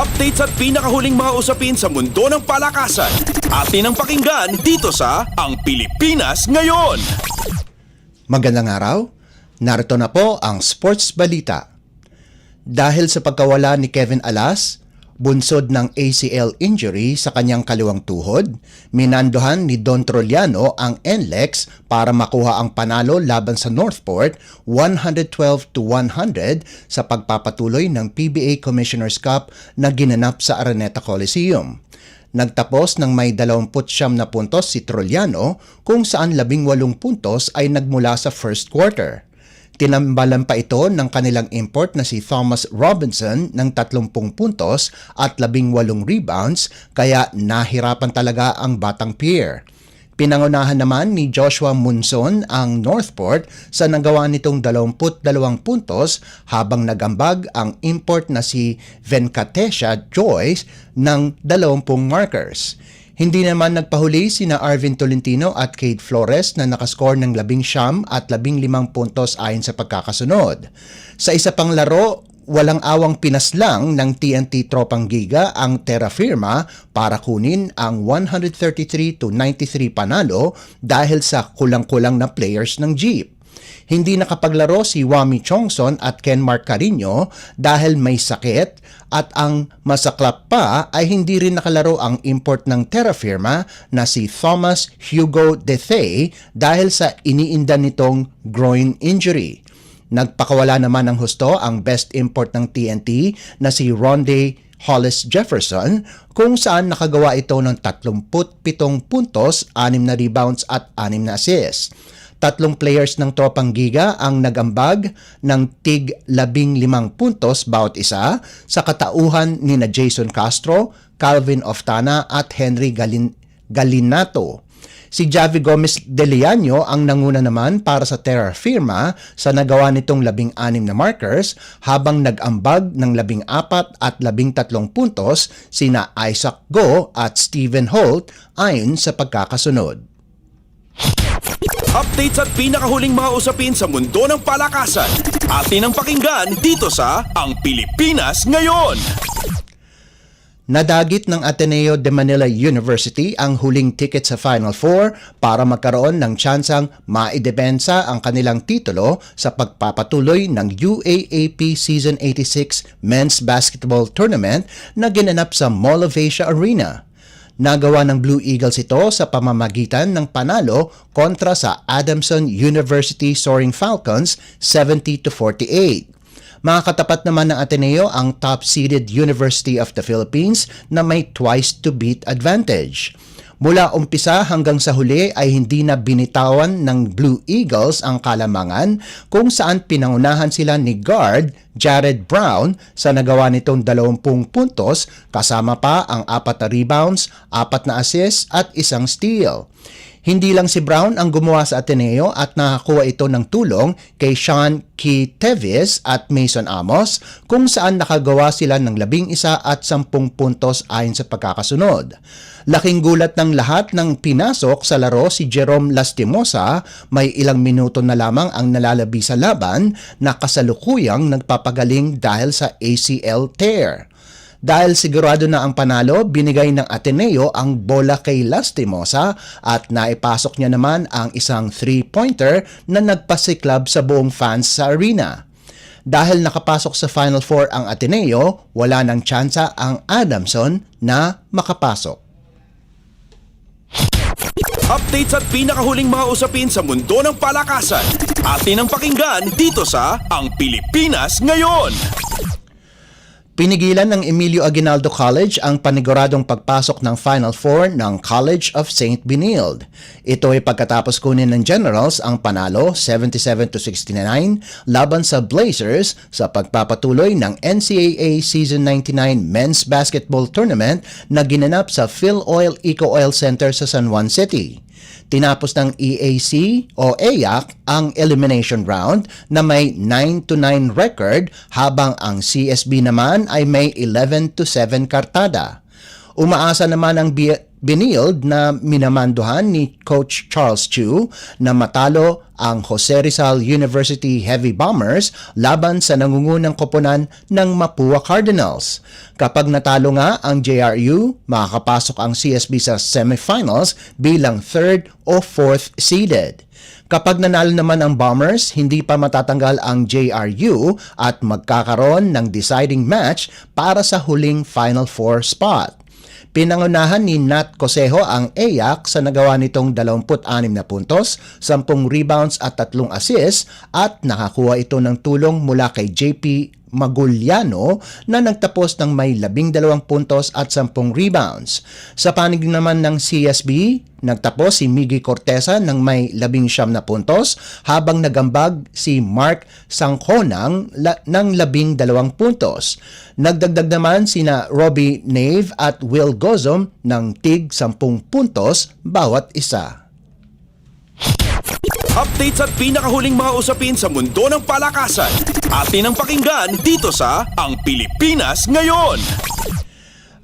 Updates at pinakahuling mga usapin sa mundo ng palakasan. Atin ang pakinggan dito sa Ang Pilipinas Ngayon. Magandang araw. Narito na po ang Sports Balita. Dahil sa pagkawala ni Kevin Alas, bunsod ng ACL injury sa kanyang kaliwang tuhod, minandohan ni Don Troliano ang NLEX para makuha ang panalo laban sa Northport 112-100 sa pagpapatuloy ng PBA Commissioner's Cup na ginanap sa Araneta Coliseum. Nagtapos ng may 29 na puntos si Troliano kung saan 18 puntos ay nagmula sa first quarter. Tinambalan pa ito ng kanilang import na si Thomas Robinson ng 30 puntos at 18 rebounds kaya nahirapan talaga ang Batang Pier. Pinangunahan naman ni Joshua Munson ang Northport sa nagawa nitong 22 puntos habang nagambag ang import na si Venkatesha Joyce ng 20 markers. Hindi naman nagpahuli sina Arvin Tolentino at Kade Flores na nakascore ng 19 at 15 puntos ayon sa pagkakasunod. Sa isa pang laro, walang awang pinaslang ng TNT Tropang Giga ang Terra Firma para kunin ang 133-93 panalo dahil sa kulang-kulang na players ng Jeep. Hindi nakapaglaro si Wami Chongson at Ken Mark Carino dahil may sakit at ang masaklap pa ay hindi rin nakalaro ang import ng Terra Firma na si Thomas Hugo Dethay dahil sa iniinda nitong groin injury. Nagpakawala naman ng husto ang best import ng TNT na si Ronde Hollis Jefferson kung saan nakagawa ito ng 37 puntos, 6 na rebounds at 6 na assists. 3 players ng Tropang Giga ang nagambag ng tig 15 puntos bawat isa sa katauhan ni na Jason Castro, Calvin Oftana at Henry Galinato. Si Javi Gomez de Leaño ang nanguna naman para sa Terra Firma sa nagawa nitong 16 na markers habang nag-ambag ng 14 at 13 puntos sina Isaac Go at Stephen Holt ayon sa pagkakasunod. Updates at pinakahuling mga usapin sa mundo ng palakasan. Atin ang pakinggan dito sa Ang Pilipinas Ngayon. Nadagit ng Ateneo de Manila University ang huling ticket sa Final Four para magkaroon ng tsansang maidepensa ang kanilang titulo sa pagpapatuloy ng UAAP Season 86 Men's Basketball Tournament na ginanap sa Mall of Asia Arena. Nagawa ng Blue Eagles ito sa pamamagitan ng panalo kontra sa Adamson University Soaring Falcons 70-48. Mga katapat naman ng Ateneo ang top-seeded University of the Philippines na may twice-to-beat advantage. Mula umpisa hanggang sa huli ay hindi na binitawan ng Blue Eagles ang kalamangan kung saan pinangunahan sila ni guard Jared Brown sa nagawa nitong 20 puntos kasama pa ang 4 na rebounds, 4 na assists at 1 steal. Hindi lang si Brown ang gumawa sa Ateneo at nakakuha ito ng tulong kay Sean Key Tevis at Mason Amos kung saan nakagawa sila ng 11 at 10 puntos ayon sa pagkakasunod. Laking gulat ng lahat ng pinasok sa laro si Jerome Lastimosa, may ilang minuto na lamang ang nalalabi sa laban na kasalukuyang nagpapagaling dahil sa ACL tear. Dahil sigurado na ang panalo, binigay ng Ateneo ang bola kay Lastimosa at naipasok niya naman ang isang 3-pointer na nagpasiklab sa buong fans sa arena. Dahil nakapasok sa Final Four ang Ateneo, wala nang tsansa ang Adamson na makapasok. Updates at pinakahuling mga usapin sa mundo ng palakasan. Atin ang pakinggan dito sa Ang Pilipinas Ngayon. Pinigilan ng Emilio Aguinaldo College ang paniguradong pagpasok ng Final Four ng College of St. Benilde. Ito ay pagkatapos kunin ng Generals ang panalo 77-69 laban sa Blazers sa pagpapatuloy ng NCAA Season 99 Men's Basketball Tournament na ginanap sa Phil Oil Eco Oil Center sa San Juan City. Tinapos ng EAC o EAC ang elimination round na may 9-9 record habang ang CSB naman ay may 11-7 kartada. Umaasa naman ang Binild na minamanduhan ni Coach Charles Chu na matalo ang Jose Rizal University Heavy Bombers laban sa nangungunang koponan ng Mapua Cardinals. Kapag natalo nga ang JRU, makakapasok ang CSB sa semifinals bilang 3rd o 4th seeded. Kapag nanalo naman ang Bombers, hindi pa matatanggal ang JRU at magkakaroon ng deciding match para sa huling Final Four spot. Pinangunahan ni Nat Cosejo ang AYAC sa nagawa nitong 26 na puntos, 10 rebounds at 3 assists at nakakuha ito ng tulong mula kay JP Maguliano na nagtapos ng may 12 puntos at 10 rebounds. Sa panig naman ng CSB, nagtapos si Miggy Corteza ng may 19 na puntos habang nagambag si Mark Sangkonang ng 12 puntos. Nagdagdag naman sina Robbie Nave at Will Gozom ng tig 10 puntos bawat isa. Updates at pinakahuling mga usapin sa mundo ng palakasan. Atin ang pakinggan dito sa Ang Pilipinas Ngayon.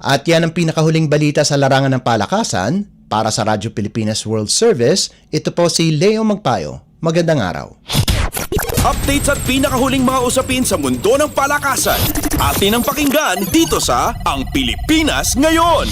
At yan ang pinakahuling balita sa larangan ng palakasan. Para sa Radyo Pilipinas World Service, ito po si Leo Magpayo. Magandang araw. Updates at pinakahuling mga usapin sa mundo ng palakasan. Atin ang pakinggan dito sa Ang Pilipinas Ngayon.